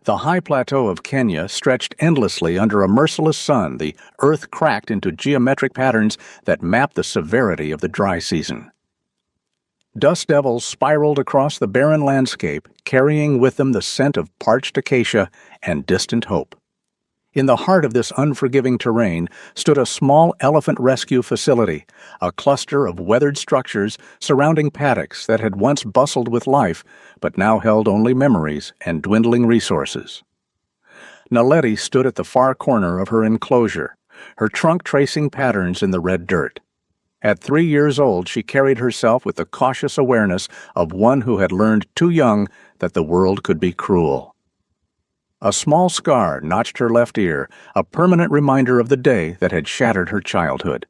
The high plateau of Kenya stretched endlessly under a merciless sun, the earth cracked into geometric patterns that mapped the severity of the dry season. Dust devils spiraled across the barren landscape, carrying with them the scent of parched acacia and distant hope. In the heart of this unforgiving terrain stood a small elephant rescue facility, a cluster of weathered structures surrounding paddocks that had once bustled with life, but now held only memories and dwindling resources. Naledi stood at the far corner of her enclosure, her trunk tracing patterns in the red dirt. At 3 years old, she carried herself with the cautious awareness of one who had learned too young that the world could be cruel. A small scar notched her left ear, a permanent reminder of the day that had shattered her childhood.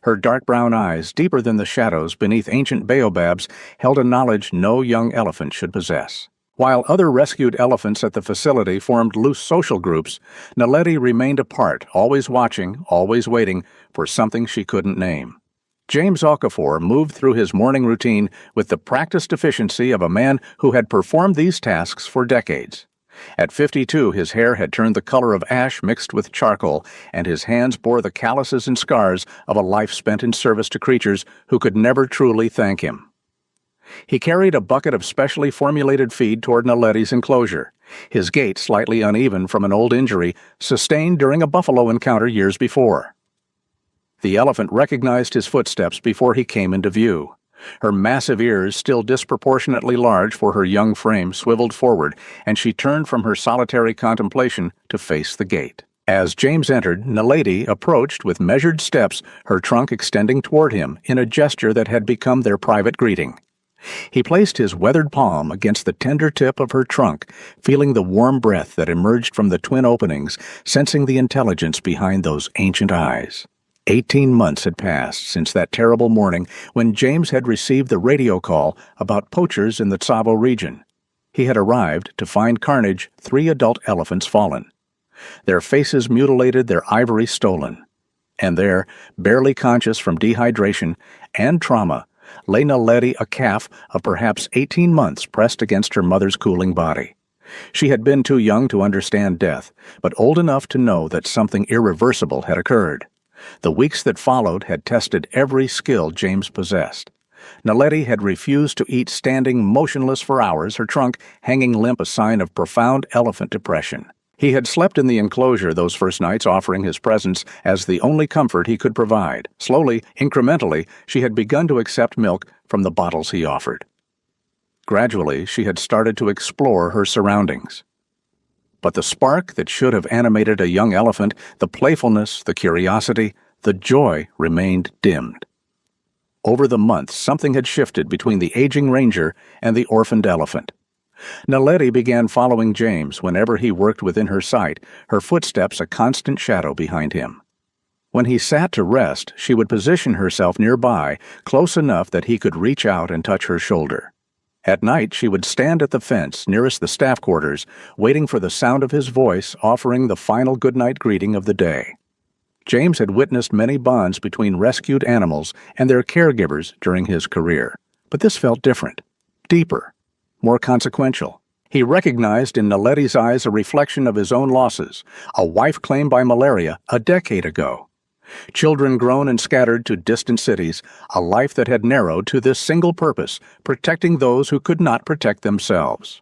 Her dark brown eyes, deeper than the shadows beneath ancient baobabs, held a knowledge no young elephant should possess. While other rescued elephants at the facility formed loose social groups, Naledi remained apart, always watching, always waiting for something she couldn't name. James Okafor moved through his morning routine with the practiced efficiency of a man who had performed these tasks for decades. At 52, his hair had turned the color of ash mixed with charcoal, and his hands bore the calluses and scars of a life spent in service to creatures who could never truly thank him. He carried a bucket of specially formulated feed toward Naledi's enclosure, his gait slightly uneven from an old injury sustained during a buffalo encounter years before. The elephant recognized his footsteps before he came into view. Her massive ears, still disproportionately large for her young frame, swiveled forward, and she turned from her solitary contemplation to face the gate. As James entered, Naledi approached with measured steps, her trunk extending toward him in a gesture that had become their private greeting. He placed his weathered palm against the tender tip of her trunk, feeling the warm breath that emerged from the twin openings, sensing the intelligence behind those ancient eyes. 18 months had passed since that terrible morning when James had received the radio call about poachers in the Tsavo region. He had arrived to find carnage, 3 adult elephants fallen. Their faces mutilated, their ivory stolen. And there, barely conscious from dehydration and trauma, lay Naledi, a calf of perhaps 18 months pressed against her mother's cooling body. She had been too young to understand death, but old enough to know that something irreversible had occurred. The weeks that followed had tested every skill James possessed. Naledi had refused to eat standing motionless for hours, her trunk hanging limp, a sign of profound elephant depression. He had slept in the enclosure those first nights, offering his presence as the only comfort he could provide. Slowly, incrementally, she had begun to accept milk from the bottles he offered. Gradually, she had started to explore her surroundings. But the spark that should have animated a young elephant, the playfulness, the curiosity, the joy remained dimmed. Over the months, something had shifted between the aging ranger and the orphaned elephant. Naledi began following James whenever he worked within her sight, her footsteps a constant shadow behind him. When he sat to rest, she would position herself nearby, close enough that he could reach out and touch her shoulder. At night, she would stand at the fence nearest the staff quarters, waiting for the sound of his voice offering the final goodnight greeting of the day. James had witnessed many bonds between rescued animals and their caregivers during his career, but this felt different, deeper, more consequential. He recognized in Naledi's eyes a reflection of his own losses, a wife claimed by malaria a decade ago. Children grown and scattered to distant cities, a life that had narrowed to this single purpose, protecting those who could not protect themselves.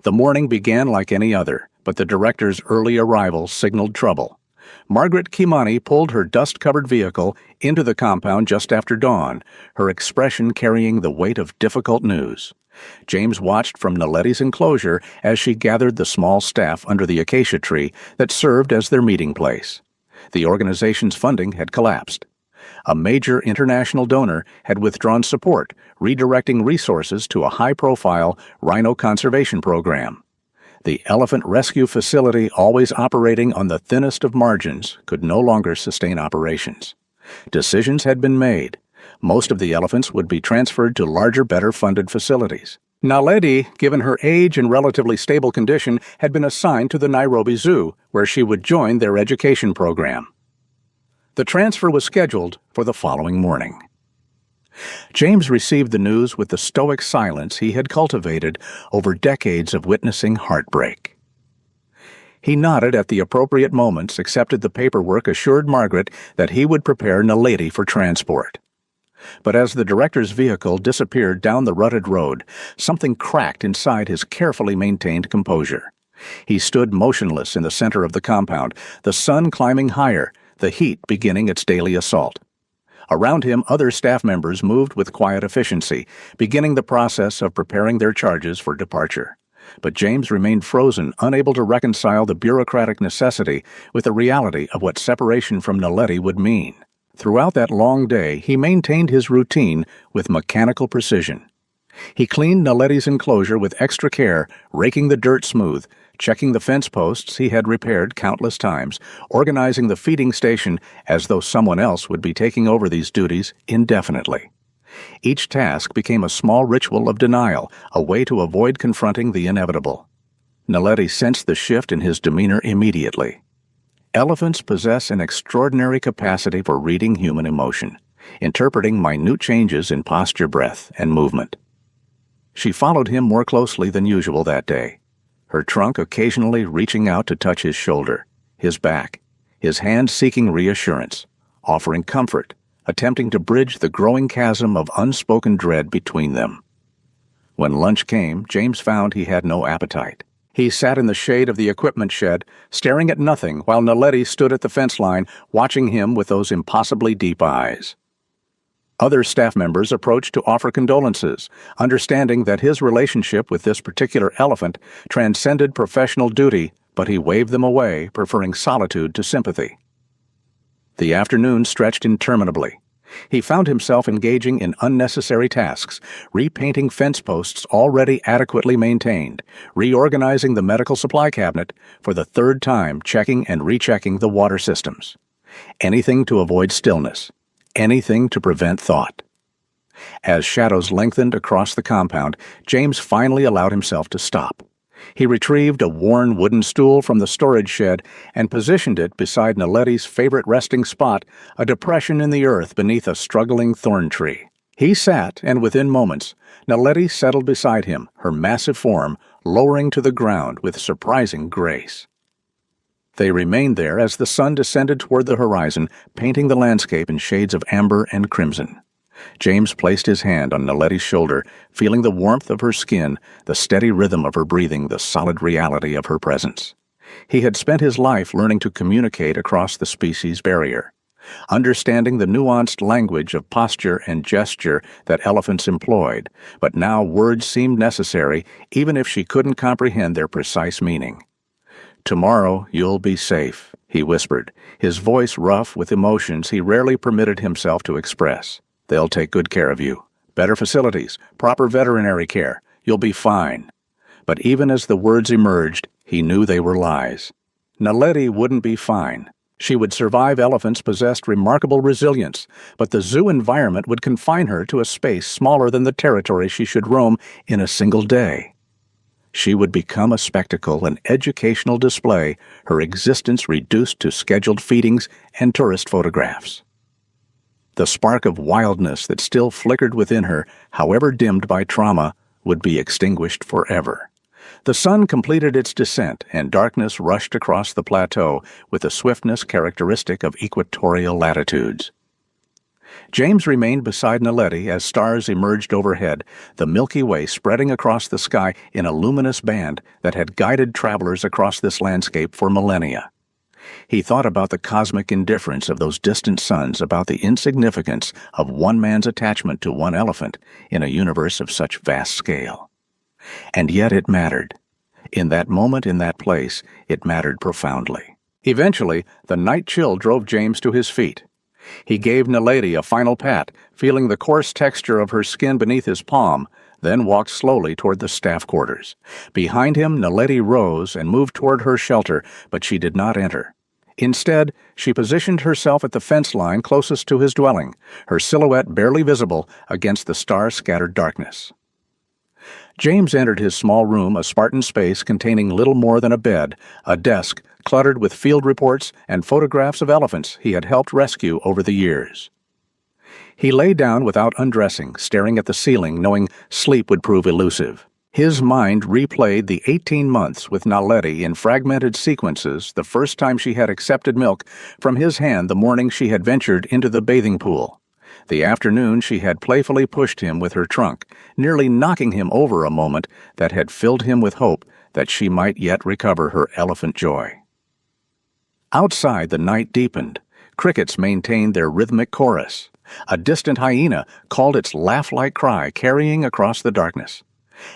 The morning began like any other, but the director's early arrival signaled trouble. Margaret Kimani pulled her dust-covered vehicle into the compound just after dawn, her expression carrying the weight of difficult news. James watched from Naledi's enclosure as she gathered the small staff under the acacia tree that served as their meeting place. The organization's funding had collapsed. A major international donor had withdrawn support, redirecting resources to a high-profile rhino conservation program. The elephant rescue facility, always operating on the thinnest of margins, could no longer sustain operations. Decisions had been made. Most of the elephants would be transferred to larger, better-funded facilities. Naledi, given her age and relatively stable condition, had been assigned to the Nairobi Zoo, where she would join their education program. The transfer was scheduled for the following morning. James received the news with the stoic silence he had cultivated over decades of witnessing heartbreak. He nodded at the appropriate moments, accepted the paperwork, assured Margaret that he would prepare Naledi for transport. But as the director's vehicle disappeared down the rutted road, something cracked inside his carefully maintained composure. He stood motionless in the center of the compound, the sun climbing higher, the heat beginning its daily assault. Around him, other staff members moved with quiet efficiency, beginning the process of preparing their charges for departure. But James remained frozen, unable to reconcile the bureaucratic necessity with the reality of what separation from Naledi would mean. Throughout that long day, he maintained his routine with mechanical precision. He cleaned Naledi's enclosure with extra care, raking the dirt smooth, checking the fence posts he had repaired countless times, organizing the feeding station as though someone else would be taking over these duties indefinitely. Each task became a small ritual of denial, a way to avoid confronting the inevitable. Naledi sensed the shift in his demeanor immediately. Elephants possess an extraordinary capacity for reading human emotion, interpreting minute changes in posture, breath, and movement. She followed him more closely than usual that day, her trunk occasionally reaching out to touch his shoulder, his back, his hand seeking reassurance, offering comfort, attempting to bridge the growing chasm of unspoken dread between them. When lunch came, James found he had no appetite. He sat in the shade of the equipment shed, staring at nothing while Naledi stood at the fence line, watching him with those impossibly deep eyes. Other staff members approached to offer condolences, understanding that his relationship with this particular elephant transcended professional duty, but he waved them away, preferring solitude to sympathy. The afternoon stretched interminably. He found himself engaging in unnecessary tasks, repainting fence posts already adequately maintained, reorganizing the medical supply cabinet, for the third time checking and rechecking the water systems. Anything to avoid stillness, anything to prevent thought. As shadows lengthened across the compound, James finally allowed himself to stop. He retrieved a worn wooden stool from the storage shed and positioned it beside Naledi's favorite resting spot, a depression in the earth beneath a struggling thorn tree. He sat, and within moments, Naledi settled beside him, her massive form lowering to the ground with surprising grace. They remained there as the sun descended toward the horizon, painting the landscape in shades of amber and crimson. James placed his hand on Naledi's shoulder, feeling the warmth of her skin, the steady rhythm of her breathing, the solid reality of her presence. He had spent his life learning to communicate across the species barrier, understanding the nuanced language of posture and gesture that elephants employed, but now words seemed necessary, even if she couldn't comprehend their precise meaning. "Tomorrow you'll be safe," he whispered, his voice rough with emotions he rarely permitted himself to express. "They'll take good care of you. Better facilities, proper veterinary care. You'll be fine." But even as the words emerged, he knew they were lies. Naledi wouldn't be fine. She would survive. Elephants possessed remarkable resilience, but the zoo environment would confine her to a space smaller than the territory she should roam in a single day. She would become a spectacle, an educational display, her existence reduced to scheduled feedings and tourist photographs. The spark of wildness that still flickered within her, however dimmed by trauma, would be extinguished forever. The sun completed its descent, and darkness rushed across the plateau with the swiftness characteristic of equatorial latitudes. James remained beside Naledi as stars emerged overhead, the Milky Way spreading across the sky in a luminous band that had guided travelers across this landscape for millennia. He thought about the cosmic indifference of those distant suns, about the insignificance of one man's attachment to one elephant in a universe of such vast scale. And yet it mattered. In that moment, in that place, it mattered profoundly. Eventually, the night chill drove James to his feet. He gave Naledi a final pat, feeling the coarse texture of her skin beneath his palm, then walked slowly toward the staff quarters. Behind him, Naledi rose and moved toward her shelter, but she did not enter. Instead, she positioned herself at the fence line closest to his dwelling, her silhouette barely visible against the star-scattered darkness. James entered his small room, a Spartan space containing little more than a bed, a desk cluttered with field reports and photographs of elephants he had helped rescue over the years. He lay down without undressing, staring at the ceiling, knowing sleep would prove elusive. His mind replayed the 18 months with Naledi in fragmented sequences the first time she had accepted milk from his hand the morning she had ventured into the bathing pool. The afternoon she had playfully pushed him with her trunk, nearly knocking him over a moment that had filled him with hope that she might yet recover her elephant joy. Outside, the night deepened. Crickets maintained their rhythmic chorus. A distant hyena called its laugh-like cry, carrying across the darkness.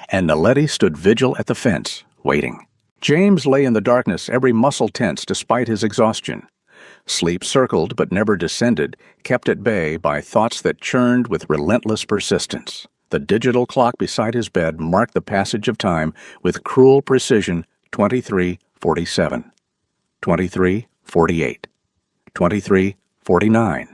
And Naledi stood vigil at the fence, waiting. James lay in the darkness, every muscle tense despite his exhaustion. Sleep circled but never descended, kept at bay by thoughts that churned with relentless persistence. The digital clock beside his bed marked the passage of time with cruel precision: 23:47, 23:48, 23:49.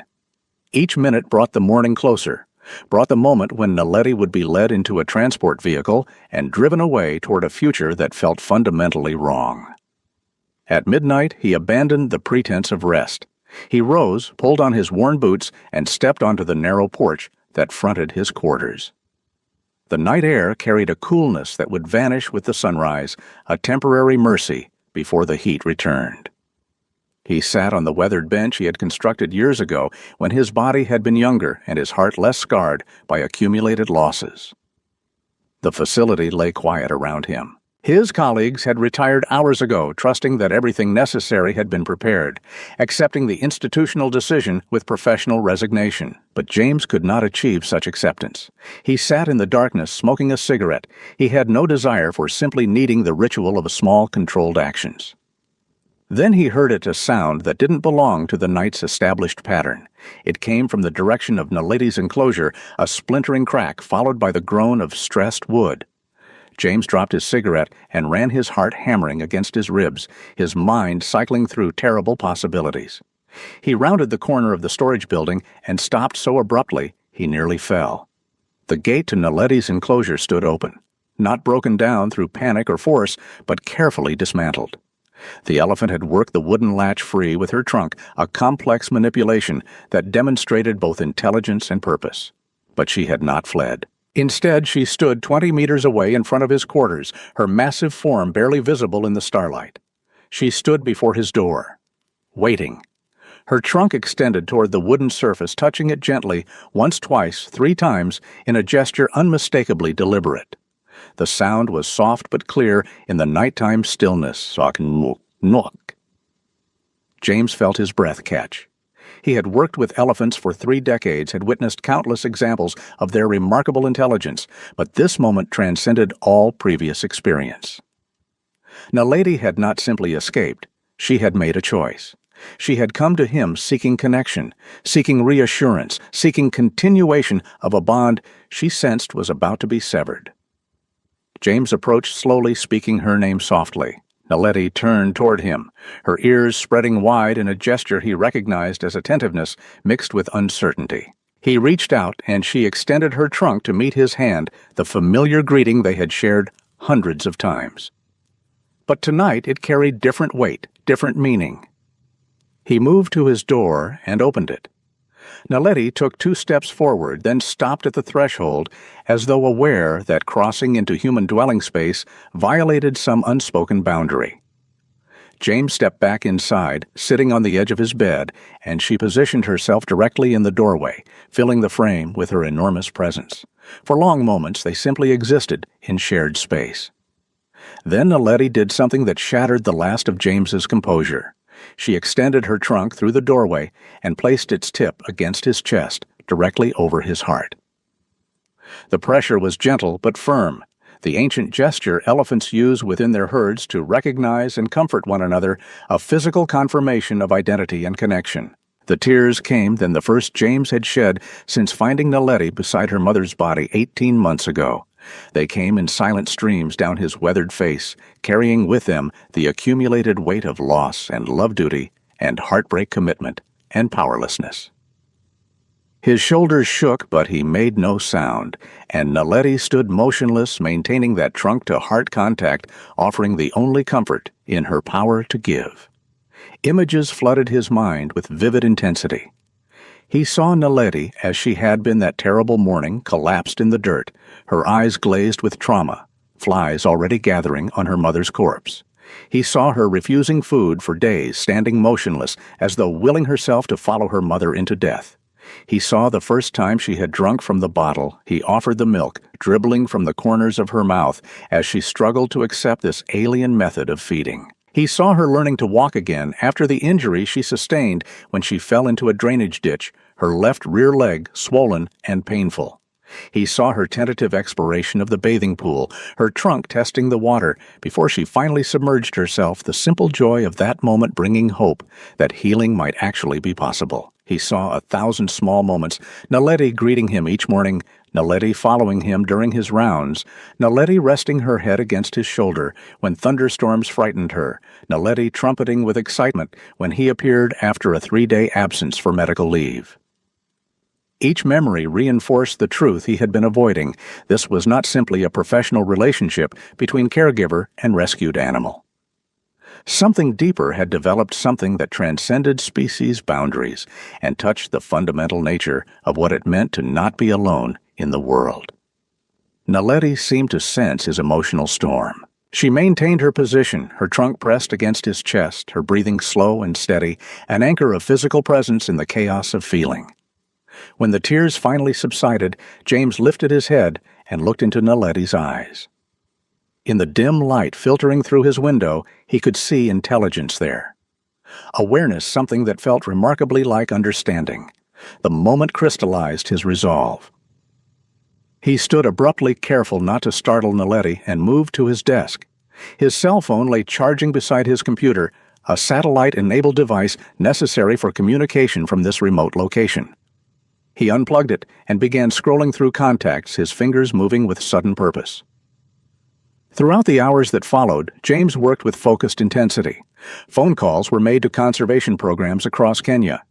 Each minute brought the morning closer, brought the moment when Naledi would be led into a transport vehicle and driven away toward a future that felt fundamentally wrong. At midnight, he abandoned the pretense of rest. He rose, pulled on his worn boots, and stepped onto the narrow porch that fronted his quarters. The night air carried a coolness that would vanish with the sunrise, a temporary mercy before the heat returned. He sat on the weathered bench he had constructed years ago when his body had been younger and his heart less scarred by accumulated losses. The facility lay quiet around him. His colleagues had retired hours ago, trusting that everything necessary had been prepared, accepting the institutional decision with professional resignation. But James could not achieve such acceptance. He sat in the darkness, smoking a cigarette. He had no desire for simply needing the ritual of small, controlled actions. Then he heard a sound that didn't belong to the night's established pattern. It came from the direction of Naledi's enclosure, a splintering crack followed by the groan of stressed wood. James dropped his cigarette and ran his heart hammering against his ribs, his mind cycling through terrible possibilities. He rounded the corner of the storage building and stopped so abruptly he nearly fell. The gate to Naledi's enclosure stood open, not broken down through panic or force, but carefully dismantled. The elephant had worked the wooden latch free with her trunk, a complex manipulation that demonstrated both intelligence and purpose. But she had not fled. Instead, she stood 20 meters away in front of his quarters, her massive form barely visible in the starlight. She stood before his door, waiting. Her trunk extended toward the wooden surface, touching it gently, once, twice, 3 times, in a gesture unmistakably deliberate. The sound was soft but clear in the nighttime stillness. Knock. James felt his breath catch. He had worked with elephants for 3 decades, had witnessed countless examples of their remarkable intelligence, but this moment transcended all previous experience. Naledi had not simply escaped. She had made a choice. She had come to him seeking connection, seeking reassurance, seeking continuation of a bond she sensed was about to be severed. James approached slowly, speaking her name softly. Naledi turned toward him, her ears spreading wide in a gesture he recognized as attentiveness mixed with uncertainty. He reached out, and she extended her trunk to meet his hand, the familiar greeting they had shared hundreds of times. But tonight it carried different weight, different meaning. He moved to his door and opened it. Naledi took 2 steps forward, then stopped at the threshold, as though aware that crossing into human dwelling space violated some unspoken boundary. James stepped back inside, sitting on the edge of his bed, and she positioned herself directly in the doorway, filling the frame with her enormous presence. For long moments they simply existed in shared space. Then Naledi did something that shattered the last of James's composure. She extended her trunk through the doorway and placed its tip against his chest, directly over his heart. The pressure was gentle but firm, the ancient gesture elephants use within their herds to recognize and comfort one another, a physical confirmation of identity and connection. The tears came then, the first James had shed since finding Naledi beside her mother's body 18 months ago. They came in silent streams down his weathered face, carrying with them the accumulated weight of loss and love duty and heartbreak commitment and powerlessness. His shoulders shook, but he made no sound, and Naledi stood motionless, maintaining that trunk-to-heart contact, offering the only comfort in her power to give. Images flooded his mind with vivid intensity. He saw Naledi as she had been that terrible morning, collapsed in the dirt, her eyes glazed with trauma, flies already gathering on her mother's corpse. He saw her refusing food for days, standing motionless, as though willing herself to follow her mother into death. He saw the first time she had drunk from the bottle he offered the milk, dribbling from the corners of her mouth as she struggled to accept this alien method of feeding. He saw her learning to walk again after the injury she sustained when she fell into a drainage ditch, her left rear leg swollen and painful. He saw her tentative exploration of the bathing pool, her trunk testing the water, before she finally submerged herself, the simple joy of that moment bringing hope that healing might actually be possible. He saw 1,000 small moments, Naledi greeting him each morning, Naledi following him during his rounds, Naledi resting her head against his shoulder when thunderstorms frightened her, Naledi trumpeting with excitement when he appeared after a 3-day absence for medical leave. Each memory reinforced the truth he had been avoiding. This was not simply a professional relationship between caregiver and rescued animal. Something deeper had developed, something that transcended species boundaries and touched the fundamental nature of what it meant to not be alone in the world. Naledi seemed to sense his emotional storm. She maintained her position, her trunk pressed against his chest, her breathing slow and steady, an anchor of physical presence in the chaos of feeling. When the tears finally subsided, James lifted his head and looked into Naledi's eyes. In the dim light filtering through his window, he could see intelligence there. Awareness, something that felt remarkably like understanding. The moment crystallized his resolve. He stood abruptly, careful not to startle Naledi, and moved to his desk. His cell phone lay charging beside his computer, a satellite-enabled device necessary for communication from this remote location. He unplugged it and began scrolling through contacts, his fingers moving with sudden purpose. Throughout the hours that followed, James worked with focused intensity. Phone calls were made to conservation programs across Kenya.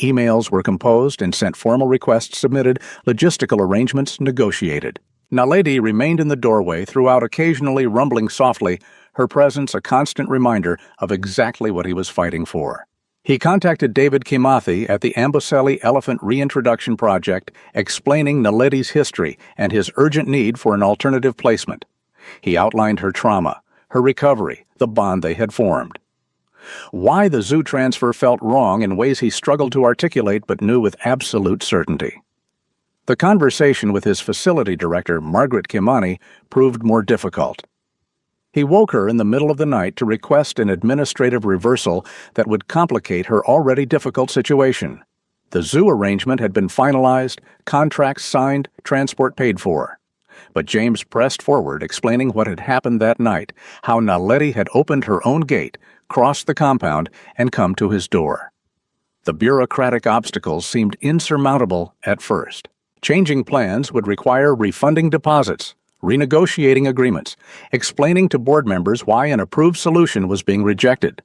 Emails were composed and sent, formal requests submitted, logistical arrangements negotiated. Naledi remained in the doorway throughout, occasionally rumbling softly, her presence a constant reminder of exactly what he was fighting for. He contacted David Kimathi at the Amboseli Elephant Reintroduction Project, explaining Naledi's history and his urgent need for an alternative placement. He outlined her trauma, her recovery, the bond they had formed. Why the zoo transfer felt wrong in ways he struggled to articulate but knew with absolute certainty. The conversation with his facility director, Margaret Kimani, proved more difficult. He woke her in the middle of the night to request an administrative reversal that would complicate her already difficult situation. The zoo arrangement had been finalized, contracts signed, transport paid for. But James pressed forward, explaining what had happened that night, how Naledi had opened her own gate, crossed the compound, and come to his door. The bureaucratic obstacles seemed insurmountable at first. Changing plans would require refunding deposits, renegotiating agreements, explaining to board members why an approved solution was being rejected.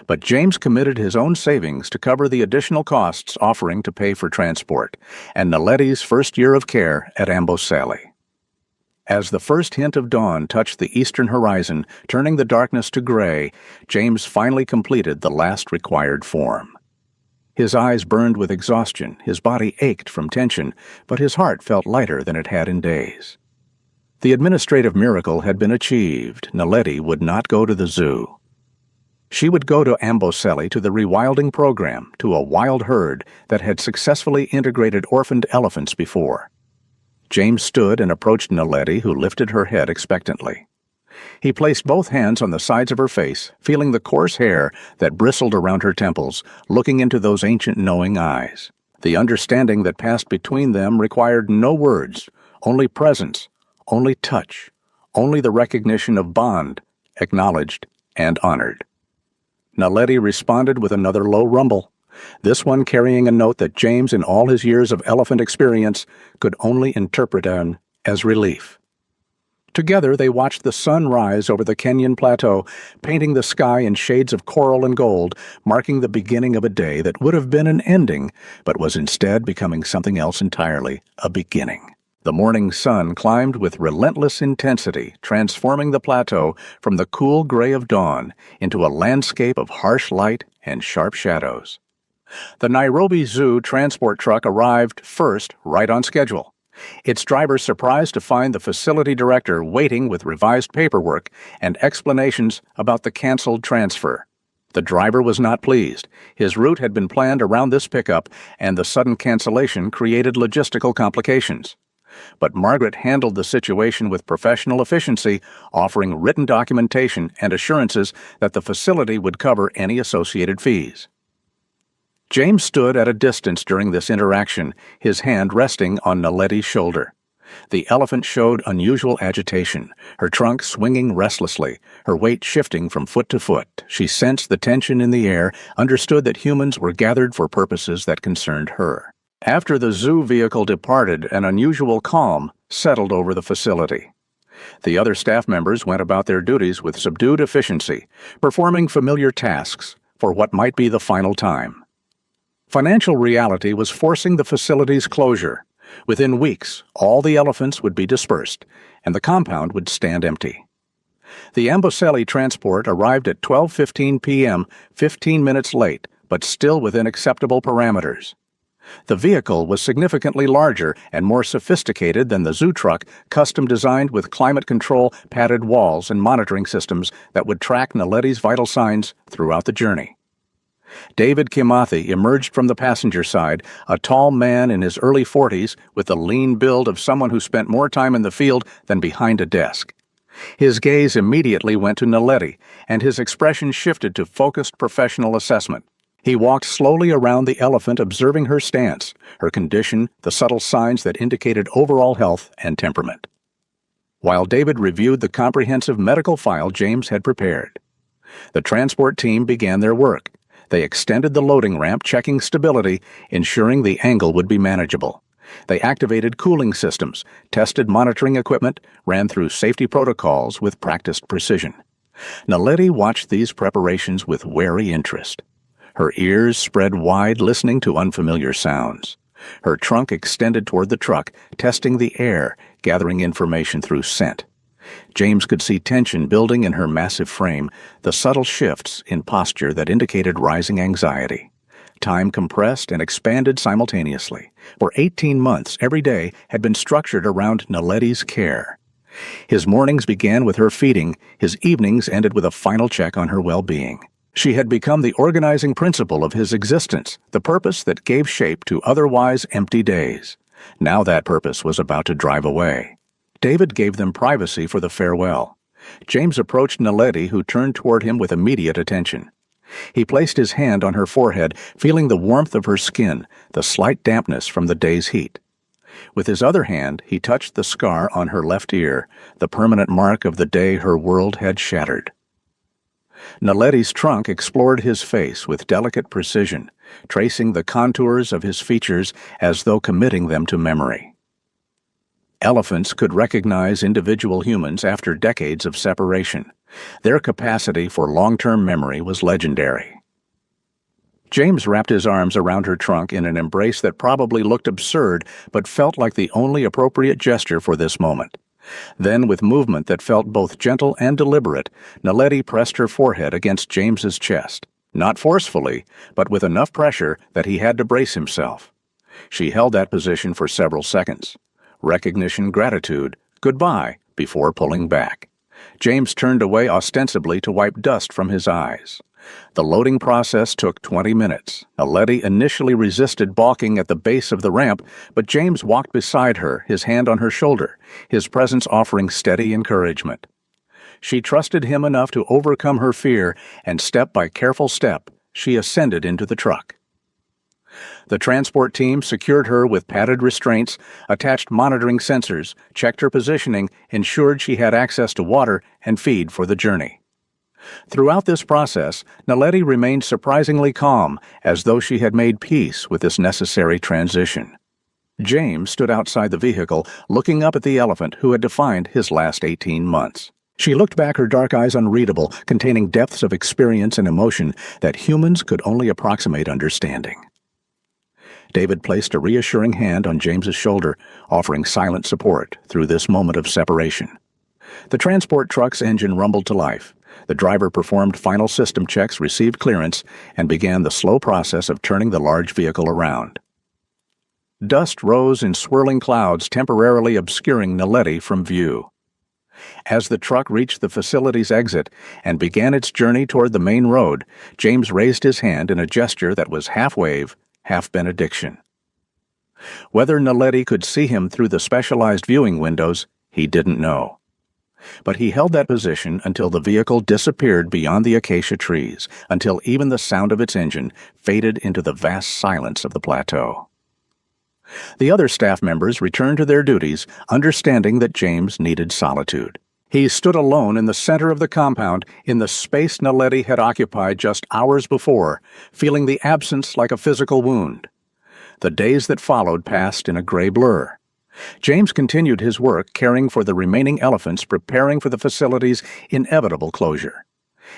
But James committed his own savings to cover the additional costs, offering to pay for transport, and Naledi's first year of care at Amboseli. As the first hint of dawn touched the eastern horizon, turning the darkness to gray, James finally completed the last required form. His eyes burned with exhaustion, his body ached from tension, but his heart felt lighter than it had in days. The administrative miracle had been achieved. Naledi would not go to the zoo. She would go to Amboseli, to the rewilding program, to a wild herd that had successfully integrated orphaned elephants before. James stood and approached Naledi, who lifted her head expectantly. He placed both hands on the sides of her face, feeling the coarse hair that bristled around her temples, looking into those ancient knowing eyes. The understanding that passed between them required no words, only presence, only touch, only the recognition of bond, acknowledged and honored. Naledi responded with another low rumble, this one carrying a note that James, in all his years of elephant experience, could only interpret as relief. Together they watched the sun rise over the Kenyan plateau, painting the sky in shades of coral and gold, marking the beginning of a day that would have been an ending, but was instead becoming something else entirely, a beginning. The morning sun climbed with relentless intensity, transforming the plateau from the cool gray of dawn into a landscape of harsh light and sharp shadows. The Nairobi Zoo transport truck arrived first, right on schedule. Its driver surprised to find the facility director waiting with revised paperwork and explanations about the canceled transfer. The driver was not pleased. His route had been planned around this pickup, and the sudden cancellation created logistical complications. But Margaret handled the situation with professional efficiency, offering written documentation and assurances that the facility would cover any associated fees. James stood at a distance during this interaction, his hand resting on Naletti's shoulder. The elephant showed unusual agitation, her trunk swinging restlessly, her weight shifting from foot to foot. She sensed the tension in the air, understood that humans were gathered for purposes that concerned her. After the zoo vehicle departed, an unusual calm settled over the facility. The other staff members went about their duties with subdued efficiency, performing familiar tasks for what might be the final time. Financial reality was forcing the facility's closure. Within weeks, all the elephants would be dispersed, and the compound would stand empty. The Amboseli transport arrived at 12:15 p.m., 15 minutes late, but still within acceptable parameters. The vehicle was significantly larger and more sophisticated than the zoo truck, custom designed with climate control, padded walls, and monitoring systems that would track Naletti's vital signs throughout the journey. David Kimathi emerged from the passenger side, a tall man in his early 40s with the lean build of someone who spent more time in the field than behind a desk. His gaze immediately went to Naletti, and his expression shifted to focused professional assessment. He walked slowly around the elephant, observing her stance, her condition, the subtle signs that indicated overall health and temperament. While David reviewed the comprehensive medical file James had prepared, the transport team began their work. They extended the loading ramp, checking stability, ensuring the angle would be manageable. They activated cooling systems, tested monitoring equipment, ran through safety protocols with practiced precision. Naletti watched these preparations with wary interest. Her ears spread wide, listening to unfamiliar sounds. Her trunk extended toward the truck, testing the air, gathering information through scent. James could see tension building in her massive frame, the subtle shifts in posture that indicated rising anxiety. Time compressed and expanded simultaneously. For 18 months, every day had been structured around Naletti's care. His mornings began with her feeding, his evenings ended with a final check on her well-being. She had become the organizing principle of his existence, the purpose that gave shape to otherwise empty days. Now that purpose was about to drive away. David gave them privacy for the farewell. James approached Naletti, who turned toward him with immediate attention. He placed his hand on her forehead, feeling the warmth of her skin, the slight dampness from the day's heat. With his other hand, he touched the scar on her left ear, the permanent mark of the day her world had shattered. Naletti's trunk explored his face with delicate precision, tracing the contours of his features as though committing them to memory. Elephants could recognize individual humans after decades of separation. Their capacity for long-term memory was legendary. James wrapped his arms around her trunk in an embrace that probably looked absurd but felt like the only appropriate gesture for this moment. Then, with movement that felt both gentle and deliberate, Naletti pressed her forehead against James's chest, not forcefully, but with enough pressure that he had to brace himself. She held that position for several seconds. Recognition, gratitude, goodbye, before pulling back. James turned away ostensibly to wipe dust from his eyes. The loading process took 20 minutes. Naletti initially resisted balking at the base of the ramp, but James walked beside her, his hand on her shoulder, his presence offering steady encouragement. She trusted him enough to overcome her fear, and step by careful step, she ascended into the truck. The transport team secured her with padded restraints, attached monitoring sensors, checked her positioning, ensured she had access to water and feed for the journey. Throughout this process, Naletti remained surprisingly calm, as though she had made peace with this necessary transition. James stood outside the vehicle, looking up at the elephant who had defined his last 18 months. She looked back, her dark eyes unreadable, containing depths of experience and emotion that humans could only approximate understanding. David placed a reassuring hand on James's shoulder, offering silent support through this moment of separation. The transport truck's engine rumbled to life. The driver performed final system checks, received clearance, and began the slow process of turning the large vehicle around. Dust rose in swirling clouds, temporarily obscuring Naledi from view. As the truck reached the facility's exit and began its journey toward the main road, James raised his hand in a gesture that was half wave, half benediction. Whether Naledi could see him through the specialized viewing windows, he didn't know. But he held that position until the vehicle disappeared beyond the acacia trees, until even the sound of its engine faded into the vast silence of the plateau. The other staff members returned to their duties, understanding that James needed solitude. He stood alone in the center of the compound, in the space Naledi had occupied just hours before, feeling the absence like a physical wound. The days that followed passed in a gray blur. James continued his work caring for the remaining elephants, preparing for the facility's inevitable closure.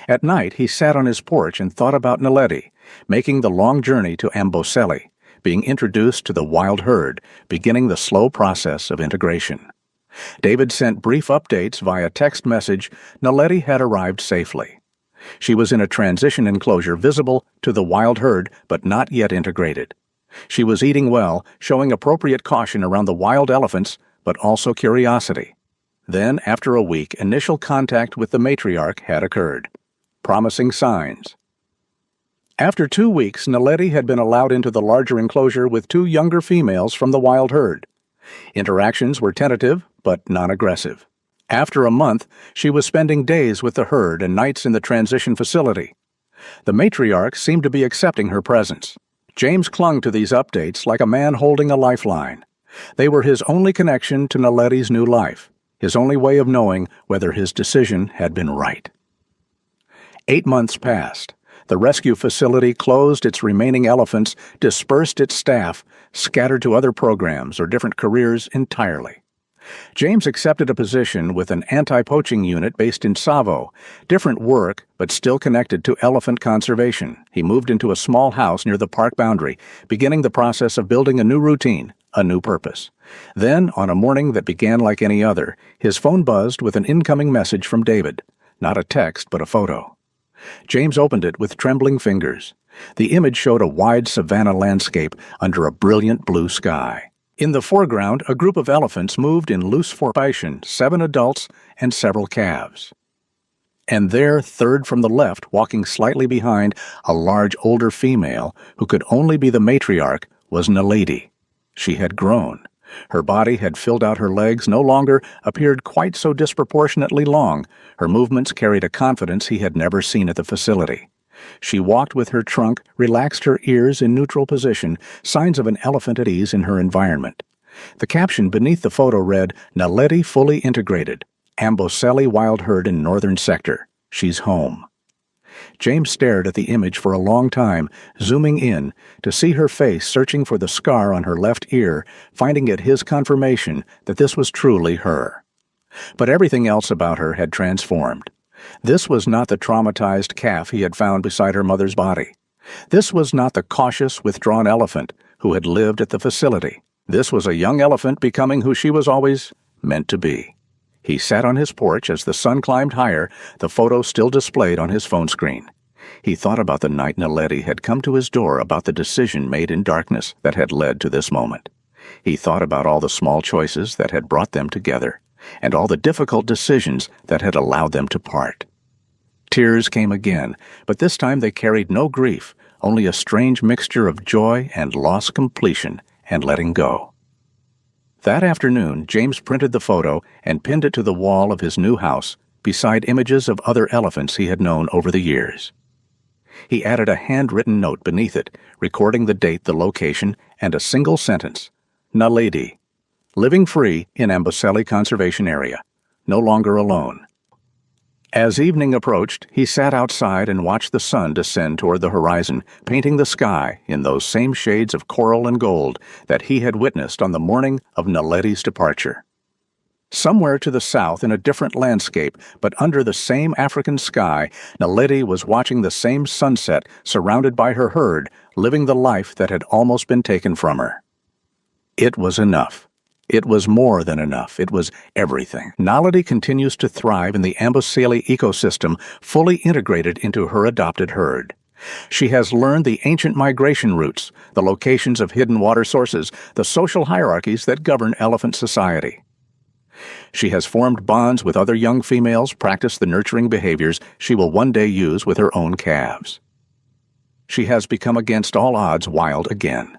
At night, he sat on his porch and thought about Naledi, making the long journey to Amboseli, being introduced to the wild herd, beginning the slow process of integration. David sent brief updates via text message. Naledi had arrived safely. She was in a transition enclosure visible to the wild herd but not yet integrated. She was eating well, showing appropriate caution around the wild elephants, but also curiosity. Then, after a week, initial contact with the matriarch had occurred, promising signs. After 2 weeks, Naledi had been allowed into the larger enclosure with 2 younger females from the wild herd. Interactions were tentative, but non-aggressive. After a month, she was spending days with the herd and nights in the transition facility. The matriarch seemed to be accepting her presence. James clung to these updates like a man holding a lifeline. They were his only connection to Naledi's new life, his only way of knowing whether his decision had been right. 8 months passed. The rescue facility closed its remaining elephants, dispersed its staff, scattered to other programs or different careers entirely. James accepted a position with an anti-poaching unit based in Savo, different work but still connected to elephant conservation. He moved into a small house near the park boundary, beginning the process of building a new routine, a new purpose. Then, on a morning that began like any other, his phone buzzed with an incoming message from David, not a text but a photo. James opened it with trembling fingers. The image showed a wide savanna landscape under a brilliant blue sky. In the foreground, a group of elephants moved in loose formation, 7 adults and several calves. And there, third from the left, walking slightly behind, a large older female, who could only be the matriarch, was Naledi. She had grown. Her body had filled out her legs, no longer appeared quite so disproportionately long. Her movements carried a confidence he had never seen at the facility. She walked with her trunk, relaxed her ears in neutral position, signs of an elephant at ease in her environment. The caption beneath the photo read, "Naledi fully integrated. Amboseli wild herd in northern sector. She's home." James stared at the image for a long time, zooming in to see her face searching for the scar on her left ear, finding it his confirmation that this was truly her. But everything else about her had transformed. This was not the traumatized calf he had found beside her mother's body. This was not the cautious, withdrawn elephant who had lived at the facility. This was a young elephant becoming who she was always meant to be. He sat on his porch as the sun climbed higher, the photo still displayed on his phone screen. He thought about the night Naledi had come to his door, about the decision made in darkness that had led to this moment. He thought about all the small choices that had brought them together, and all the difficult decisions that had allowed them to part. Tears came again, but this time they carried no grief, only a strange mixture of joy and lost completion and letting go. That afternoon, James printed the photo and pinned it to the wall of his new house, beside images of other elephants he had known over the years. He added a handwritten note beneath it, recording the date, the location, and a single sentence: Naledi, living free in Amboseli Conservation Area, no longer alone. As evening approached, he sat outside and watched the sun descend toward the horizon, painting the sky in those same shades of coral and gold that he had witnessed on the morning of Naledi's departure. Somewhere to the south, in a different landscape, but under the same African sky, Naledi was watching the same sunset, surrounded by her herd, living the life that had almost been taken from her. It was enough. It was more than enough. It was everything. Naledi continues to thrive in the Amboseli ecosystem, fully integrated into her adopted herd. She has learned the ancient migration routes, the locations of hidden water sources, the social hierarchies that govern elephant society. She has formed bonds with other young females, practiced the nurturing behaviors she will one day use with her own calves. She has become against all odds wild again.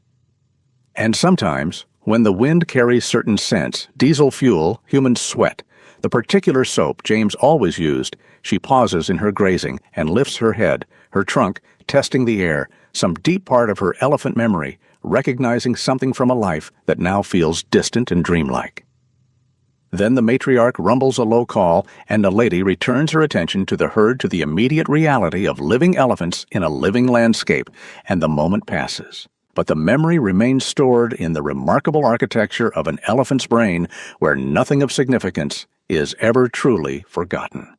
And sometimes, when the wind carries certain scents, diesel fuel, human sweat, the particular soap James always used, she pauses in her grazing and lifts her head, her trunk testing the air, some deep part of her elephant memory, recognizing something from a life that now feels distant and dreamlike. Then the matriarch rumbles a low call, and the lady returns her attention to the herd to the immediate reality of living elephants in a living landscape, and the moment passes. But the memory remains stored in the remarkable architecture of an elephant's brain where nothing of significance is ever truly forgotten.